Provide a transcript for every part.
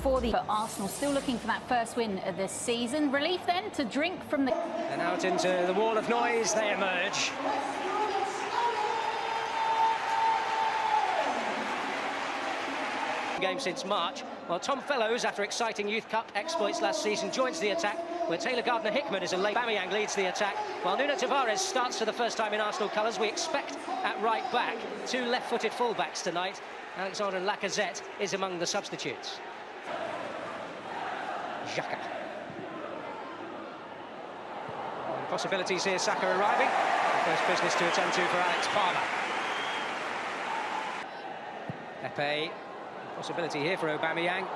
for Arsenal, still looking for that first win of this season. Relief then to drink from the... And out into the wall of noise they emerge. Game since March. Well, Tom Fellows, after exciting Youth Cup exploits last season, joins the attack, where Taylor Gardner-Hickman is a late. Aubameyang leads the attack, while Nuno Tavares starts for the first time in Arsenal colours. We expect at right back two left-footed full-backs tonight. Alexander Lacazette is among the substitutes. Xhaka. Possibilities here, Saka arriving. First business to attend to for Alex Palmer. Pepe. Possibility here for Aubameyang.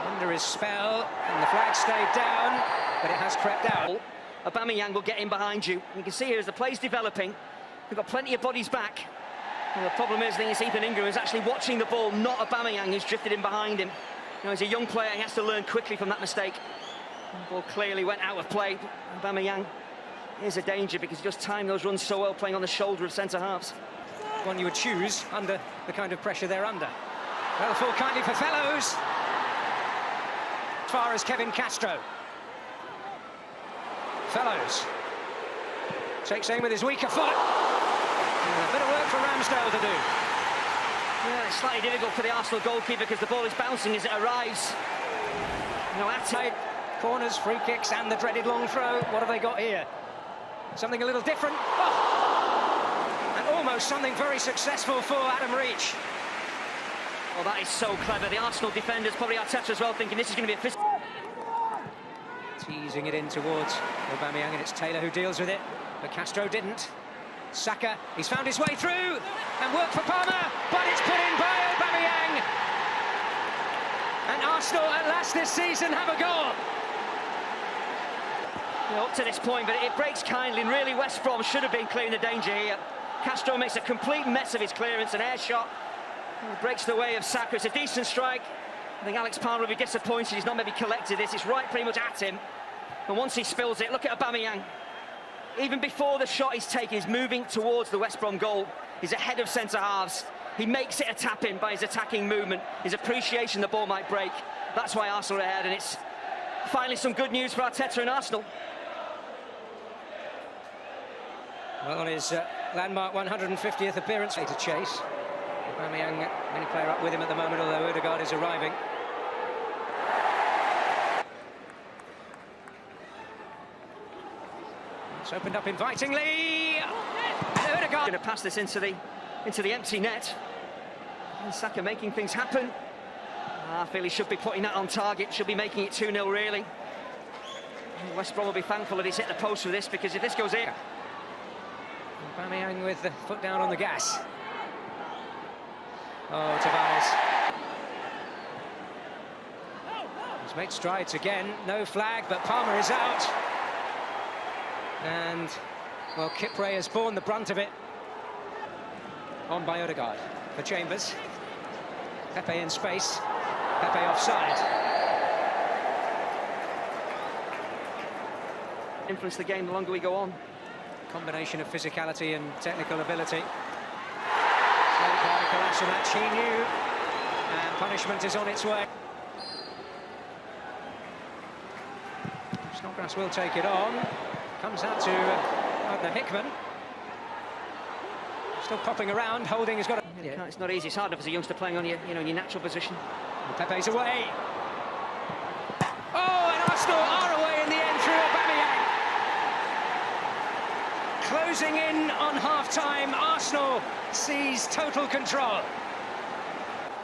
Under his spell, and the flag stayed down, but it has crept out. Aubameyang will get in behind you. You can see here as the play's developing, we've got plenty of bodies back. And the problem is, I think it's Ethan Ingram who's actually watching the ball, not Aubameyang who's drifted in behind him. You know, as a young player, he has to learn quickly from that mistake. The ball clearly went out of play. Aubameyang is a danger because he just timed those runs so well, playing on the shoulder of centre-halves. One you would choose under the kind of pressure they're under. Well, full kindly for Fellows. As far as Kevin Castro. Fellows takes aim with his weaker foot. A bit of work for Ramsdale to do. Yeah, it's slightly difficult for the Arsenal goalkeeper because the ball is bouncing as it arrives. You know, outside corners, free kicks, and the dreaded long throw. What have they got here? Something a little different. Oh! And almost something very successful for Adam Reach. Well, that is so clever. The Arsenal defenders, probably Arteta as well, thinking this is going to be a fist. Teasing it in towards Aubameyang, and it's Taylor who deals with it, but Castro didn't. Saka, he's found his way through, and work for Palmer, but it's put in by Aubameyang. And Arsenal, at last this season, have a goal. You know, up to this point, but it breaks kindly, and really West Brom should have been clearing the danger here. Castro makes a complete mess of his clearance, an air shot. Breaks the way of Saka. It's a decent strike. I think Alex Palmer will be disappointed he's not maybe collected this. It's right pretty much at him. And once he spills it, look at Aubameyang. Even before the shot he's taken, he's moving towards the West Brom goal. He's ahead of centre-halves. He makes it a tap-in by his attacking movement, his appreciation the ball might break. That's why Arsenal are ahead, and it's finally some good news for Arteta and Arsenal. Well, on his landmark 150th appearance, to chase. Aubameyang, many player up with him at the moment, although Odegaard is arriving. It's opened up invitingly. Odegaard going to pass this into the empty net. And Saka making things happen. I feel he should be putting that on target. Should be making it 2-0 really. West Brom will be thankful that he's hit the post for this, because if this goes in. Aubameyang with the foot down on the gas. Oh, Tavares. He's made strides again. No flag, but Palmer is out. And, well, Kipre has borne the brunt of it. On by Odegaard for Chambers. Pepe in space. Pepe offside. Influence the game the longer we go on. Combination of physicality and technical ability. Collapse match, he knew, and punishment is on its way. Snodgrass will take it on. Comes out to Gardner-Hickman. Still popping around. Holding has got a... Yeah, it's not easy. It's hard enough as a youngster playing on your, in your natural position. And Pepe's away. Oh, and Arsenal are away in the end through Aubameyang. Closing in on half-time, Arsenal seize total control.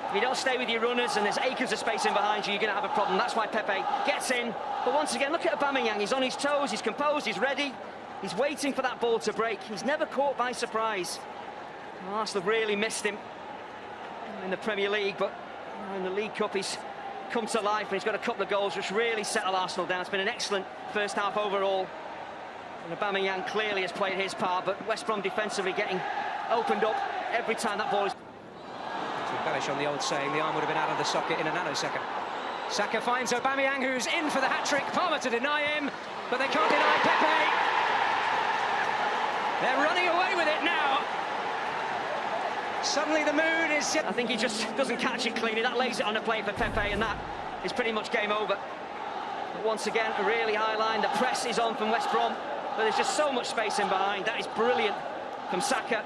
If you don't stay with your runners and there's acres of space in behind you, you're going to have a problem. That's why Pepe gets in. But once again, look at Aubameyang. He's on his toes, he's composed, he's ready. He's waiting for that ball to break. He's never caught by surprise. Arsenal really missed him in the Premier League, but in the League Cup he's come to life, and he's got a couple of goals which really settle Arsenal down. It's been an excellent first half overall. And Aubameyang clearly has played his part, but West Brom defensively getting opened up every time that ball is... To embellish on the old saying, the arm would have been out of the socket in a nanosecond. Saka finds Aubameyang, who's in for the hat-trick. Palmer to deny him, but they can't deny Pepe. They're running away with it now. Suddenly the mood is... I think he just doesn't catch it cleanly. That lays it on a play for Pepe, and that it's pretty much game over. But once again, a really high line. The press is on from West Brom, but there's just so much space in behind. That is brilliant from Saka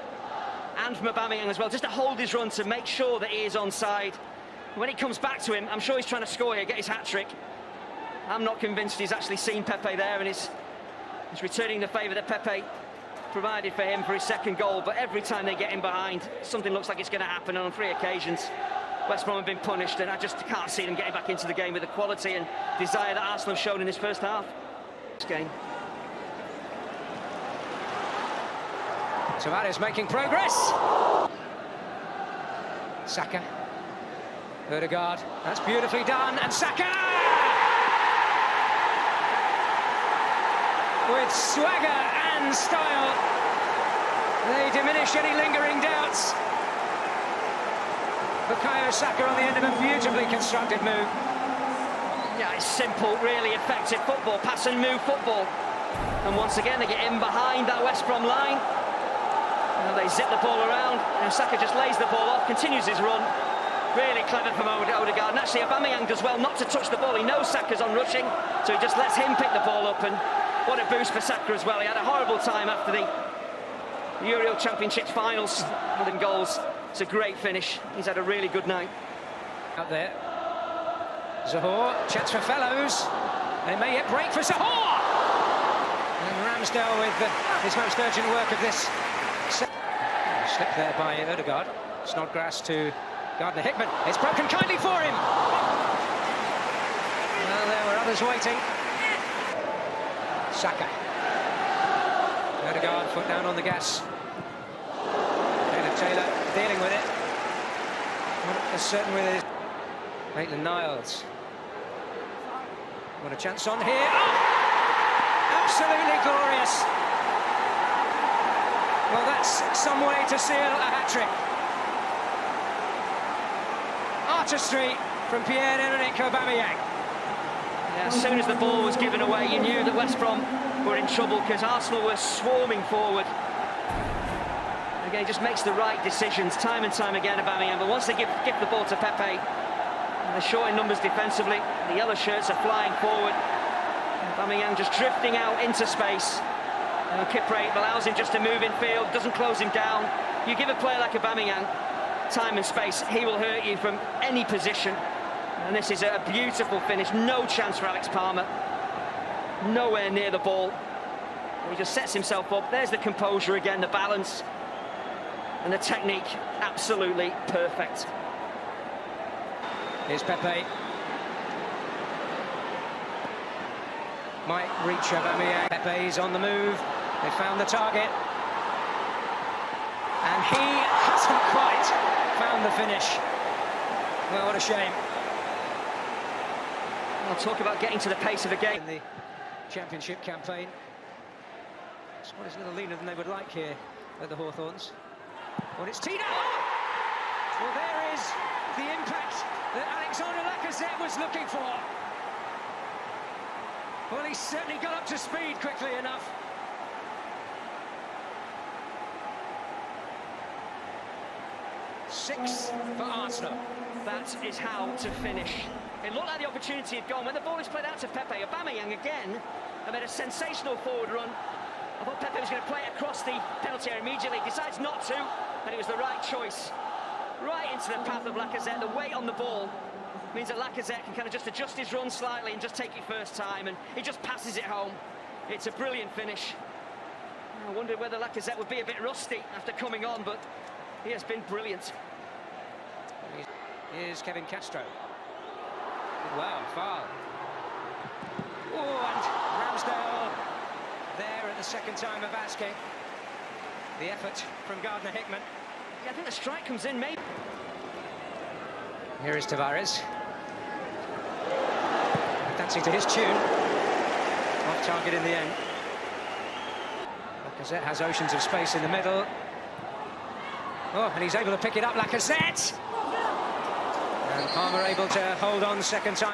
and from Aubameyang as well, just to hold his run to make sure that he is onside. When he comes back to him, I'm sure he's trying to score here, get his hat-trick. I'm not convinced he's actually seen Pepe there, and he's returning the favour that Pepe provided for him for his second goal. But every time they get in behind, something looks like it's going to happen. And on 3 occasions, West Brom have been punished, and I just can't see them getting back into the game with the quality and desire that Arsenal have shown in this first half. This game. Tavares making progress. Saka. Odegaard. That's beautifully done. And Saka! With swagger and style, they diminish any lingering doubts. Bukayo Saka on the end of a beautifully constructed move. Yeah, it's simple, really effective football, pass and move football. And once again, they get in behind that West Brom line. They zip the ball around, and Saka just lays the ball off, continues his run. Really clever from Odegaard, and actually Aubameyang does well not to touch the ball. He knows Saka's on rushing, so he just lets him pick the ball up, and what a boost for Saka as well. He had a horrible time after the Euro Championship finals, 100 goals. It's a great finish. He's had a really good night. Out there, Zahor, chance for Fellows. They may yet break for Zahor! And Ramsdale with his most urgent work of this. Slipped there by Odegaard. Snodgrass to Gardner-Hickman. It's broken kindly for him. Well, there were others waiting. Saka. Odegaard, foot down on the gas. Taylor dealing with it. Not as certain with his. Maitland-Niles. What a chance on here. Oh! Absolutely glorious. Well, that's some way to seal a hat-trick. Artistry from Pierre-Emerick Aubameyang. Yeah, as soon as the ball was given away, you knew that West Brom were in trouble because Arsenal were swarming forward. Again, he just makes the right decisions time and time again, Aubameyang. But once they give the ball to Pepe, they're short in numbers defensively. The yellow shirts are flying forward. Aubameyang just drifting out into space. And Kipre allows him just to move in field, doesn't close him down. You give a player like Aubameyang time and space, he will hurt you from any position. And this is a beautiful finish. No chance for Alex Palmer. Nowhere near the ball. He just sets himself up. There's the composure again, the balance. And the technique, absolutely perfect. Here's Pepe. Might reach Aubameyang. Pepe's on the move. They found the target. And he hasn't quite found the finish. Well, what a shame. I'll talk about getting to the pace of a game. In the championship campaign. Squad is a little leaner than they would like here at the Hawthorns. Well, it's Tina. Well, there is the impact that Alexander Lacazette was looking for. Well, he's certainly got up to speed quickly enough. Six for Arsenal. That is how to finish. It looked like the opportunity had gone. When the ball is played out to Pepe, Aubameyang again made a sensational forward run. I thought Pepe was going to play it across the penalty area immediately. Decides not to, and it was the right choice. Right into the path of Lacazette. The weight on the ball means that Lacazette can kind of just adjust his run slightly and just take it first time, and he just passes it home. It's a brilliant finish. I wondered whether Lacazette would be a bit rusty after coming on, but he has been brilliant. Here's Kevin Castro. Wow, foul. Oh, and Ramsdale there at the second time of asking. The effort from Gardner-Hickman. Yeah, I think the strike comes in, maybe. Here is Tavares. Dancing to his tune. Off target in the end. Lacazette has oceans of space in the middle. Oh, and he's able to pick it up, Lacazette! And Palmer able to hold on the second time.